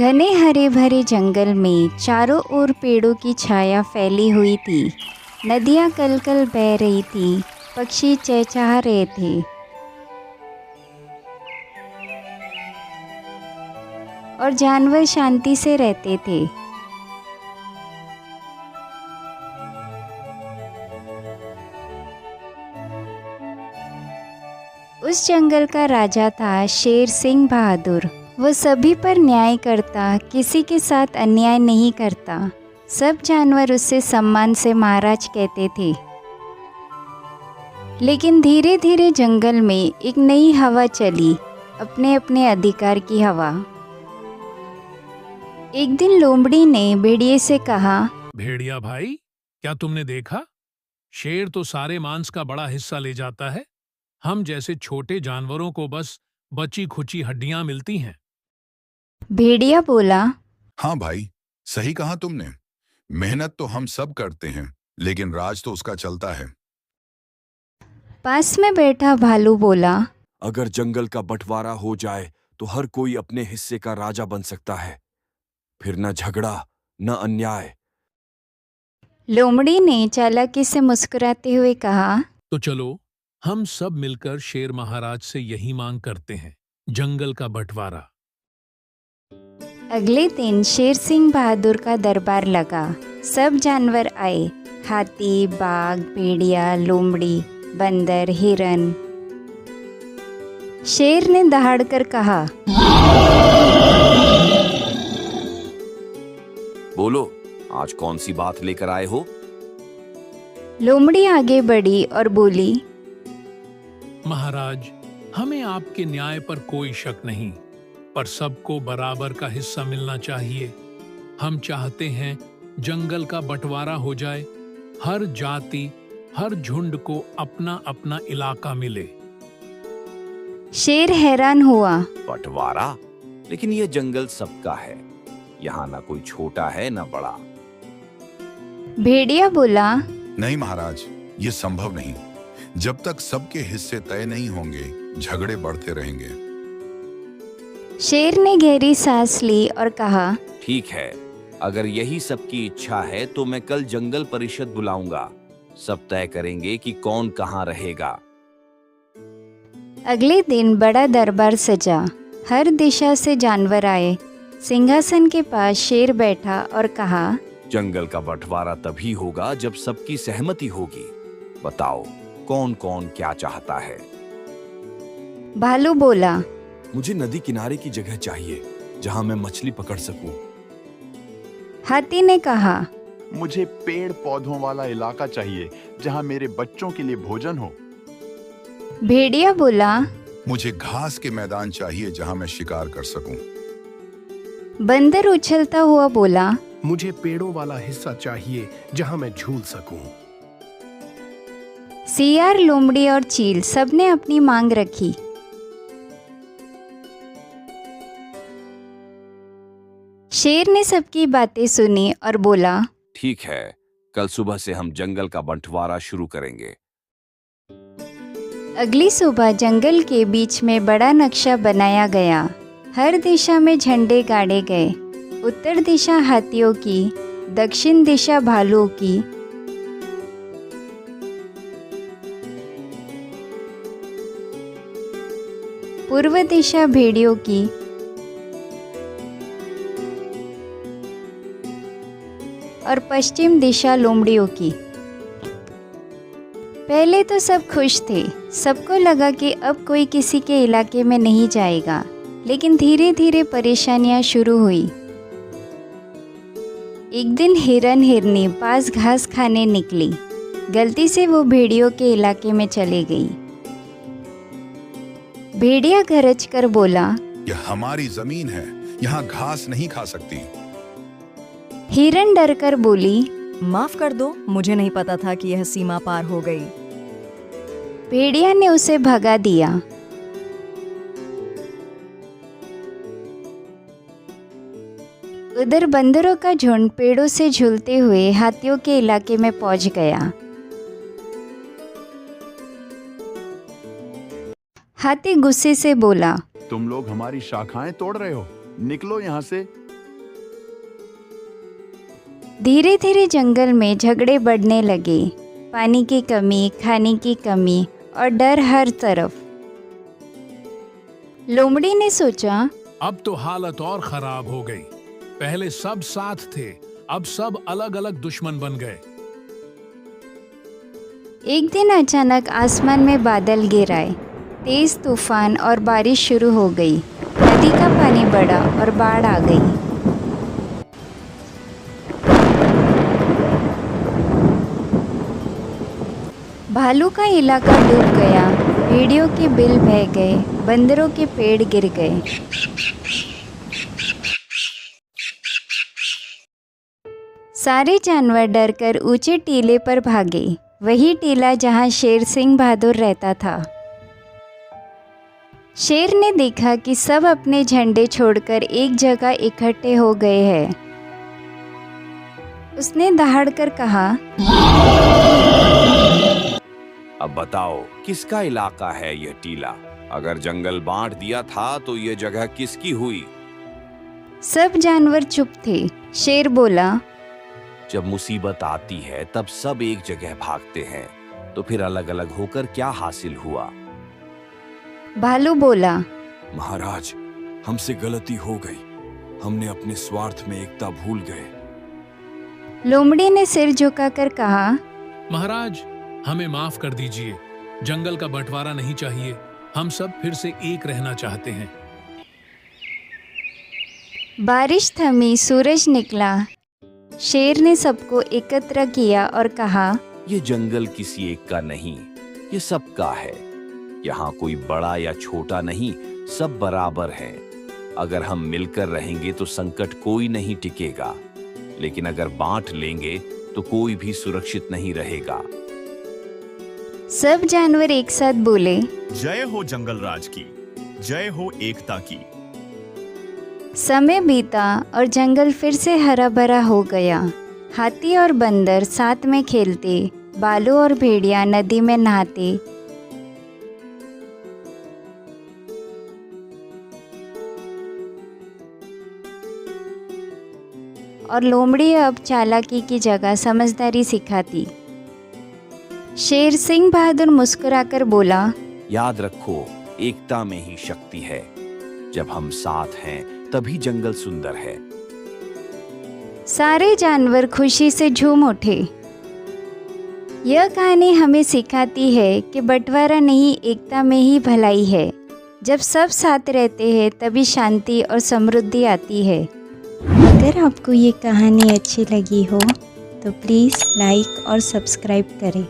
घने हरे भरे जंगल में चारों ओर पेड़ों की छाया फैली हुई थी। नदियाँ कलकल बह रही थी, पक्षी चहचहा रहे थे और जानवर शांति से रहते थे। उस जंगल का राजा था शेर सिंह बहादुर। वो सभी पर न्याय करता, किसी के साथ अन्याय नहीं करता। सब जानवर उससे सम्मान से महाराज कहते थे। लेकिन धीरे धीरे जंगल में एक नई हवा चली, अपने अपने अधिकार की हवा। एक दिन लोमड़ी ने भेड़िए से कहा, भेड़िया भाई, क्या तुमने देखा? शेर तो सारे मांस का बड़ा हिस्सा ले जाता है। हम जैसे छोटे जानवरों को बस बची खुची हड्डियां मिलती हैं। भेड़िया बोला, हाँ भाई, सही कहा तुमने। मेहनत तो हम सब करते हैं, लेकिन राज तो उसका चलता है। पास में बैठा भालू बोला, अगर जंगल का बंटवारा हो जाए तो हर कोई अपने हिस्से का राजा बन सकता है। फिर न झगड़ा, न अन्याय। लोमड़ी ने चालाकी से मुस्कुराते हुए कहा, तो चलो हम सब मिलकर शेर महाराज से यही मांग करते हैं, जंगल का बंटवारा। अगले दिन शेर सिंह बहादुर का दरबार लगा। सब जानवर आए, हाथी, बाघ, भेड़िया, लोमड़ी, बंदर, हिरन। शेर ने दहाड़कर कहा, बोलो, आज कौन सी बात लेकर आए हो? लोमड़ी आगे बढ़ी और बोली, महाराज, हमें आपके न्याय पर कोई शक नहीं, पर सबको बराबर का हिस्सा मिलना चाहिए। हम चाहते हैं जंगल का बंटवारा हो जाए, हर जाति, हर झुंड को अपना अपना इलाका मिले। शेर हैरान हुआ, बंटवारा? लेकिन ये जंगल सबका है। यहाँ ना कोई छोटा है ना बड़ा। भेड़िया बोला, नहीं महाराज, ये संभव नहीं। जब तक सबके हिस्से तय नहीं होंगे, झगड़े बढ़ते रहेंगे। शेर ने गहरी सांस ली और कहा, ठीक है, अगर यही सबकी इच्छा है तो मैं कल जंगल परिषद बुलाऊंगा। सब तय करेंगे कि कौन कहाँ रहेगा। अगले दिन बड़ा दरबार सजा। हर दिशा से जानवर आए। सिंहासन के पास शेर बैठा और कहा, जंगल का बंटवारा तभी होगा जब सबकी सहमति होगी। बताओ, कौन कौन क्या चाहता है? भालू बोला, मुझे नदी किनारे की जगह चाहिए जहां मैं मछली पकड़ सकूं। हाथी ने कहा, मुझे पेड़ पौधों वाला इलाका चाहिए जहां मेरे बच्चों के लिए भोजन हो। भेड़िया बोला, मुझे घास के मैदान चाहिए जहां मैं शिकार कर सकूं। बंदर उछलता हुआ बोला, मुझे पेड़ों वाला हिस्सा चाहिए जहां मैं झूल सकूं। सियार, लोमड़ी और चील सबने अपनी मांग रखी। शेर ने सबकी बातें सुनी और बोला, ठीक है, कल सुबह से हम जंगल का बंटवारा शुरू करेंगे। अगली सुबह जंगल के बीच में बड़ा नक्शा बनाया गया। हर दिशा में झंडे गाड़े गए। उत्तर दिशा हाथियों की, दक्षिण दिशा भालुओं की, पूर्व दिशा भेड़ियों की और पश्चिम दिशा लोमड़ियों की। पहले तो सब खुश थे। सबको लगा कि अब कोई किसी के इलाके में नहीं जाएगा, लेकिन धीरे धीरे परेशानियां शुरू हुई। एक दिन हिरन हिरनी पास घास खाने निकली। गलती से वो भेड़ियों के इलाके में चले गई। भेड़िया गरज कर बोला, यह हमारी जमीन है, यहाँ घास नहीं खा सकती। हिरन डरकर बोली, माफ कर दो, मुझे नहीं पता था कि यह सीमा पार हो गई। भेड़िया ने उसे भगा दिया। उधर बंदरों का झुंड पेड़ों से झूलते हुए हाथियों के इलाके में पहुंच गया। हाथी गुस्से से बोला, तुम लोग हमारी शाखाएं तोड़ रहे हो, निकलो यहाँ से। धीरे धीरे जंगल में झगड़े बढ़ने लगे। पानी की कमी, खाने की कमी और डर हर तरफ। लोमड़ी ने सोचा, अब तो हालत और खराब हो गई। पहले सब साथ थे, अब सब अलग अलग दुश्मन बन गए। एक दिन अचानक आसमान में बादल गिर आए। तेज तूफान और बारिश शुरू हो गई। नदी का पानी बढ़ा और बाढ़ आ गई। भालू का इलाका डूब गया। भेड़ियों के बिल बह गए। बंदरों के पेड़ गिर गए। सारे जानवर डरकर ऊंचे टीले पर भागे। वही टीला जहां शेर सिंह बहादुर रहता था। शेर ने देखा कि सब अपने झंडे छोड़कर एक जगह इकट्ठे हो गए हैं। उसने दहाड़कर कहा, अब बताओ किसका इलाका है यह टीला? अगर जंगल बांट दिया था तो यह जगह किसकी हुई? सब जानवर चुप थे। शेर बोला, जब मुसीबत आती है तब सब एक जगह भागते हैं, तो फिर अलग अलग होकर क्या हासिल हुआ? भालू बोला, महाराज, हमसे गलती हो गई। हमने अपने स्वार्थ में एकता भूल गए। लोमड़ी ने सिर झुकाकर कहा, महाराज, हमें माफ कर दीजिए। जंगल का बंटवारा नहीं चाहिए। हम सब फिर से एक रहना चाहते हैं। बारिश थमी, सूरज निकला। शेर ने सबको एकत्र किया और कहा, ये जंगल किसी एक का नहीं, ये सबका है। यहाँ कोई बड़ा या छोटा नहीं, सब बराबर हैं। अगर हम मिलकर रहेंगे तो संकट कोई नहीं टिकेगा, लेकिन अगर बांट लेंगे तो कोई भी सुरक्षित नहीं रहेगा। सब जानवर एक साथ बोले, जय हो जंगल राज की, जय हो एकता की। समय बीता और जंगल फिर से हरा भरा हो गया। हाथी और बंदर साथ में खेलते। भालू और भेड़िया नदी में नहाते। और लोमड़ी अब चालाकी की जगह समझदारी सिखाती। शेर सिंह बहादुर मुस्कुराकर बोला, याद रखो, एकता में ही शक्ति है। जब हम साथ हैं तभी जंगल सुंदर है। सारे जानवर खुशी से झूम उठे। यह कहानी हमें सिखाती है कि बंटवारा नहीं, एकता में ही भलाई है। जब सब साथ रहते हैं तभी शांति और समृद्धि आती है। अगर आपको ये कहानी अच्छी लगी हो तो प्लीज़ लाइक और सब्सक्राइब करें।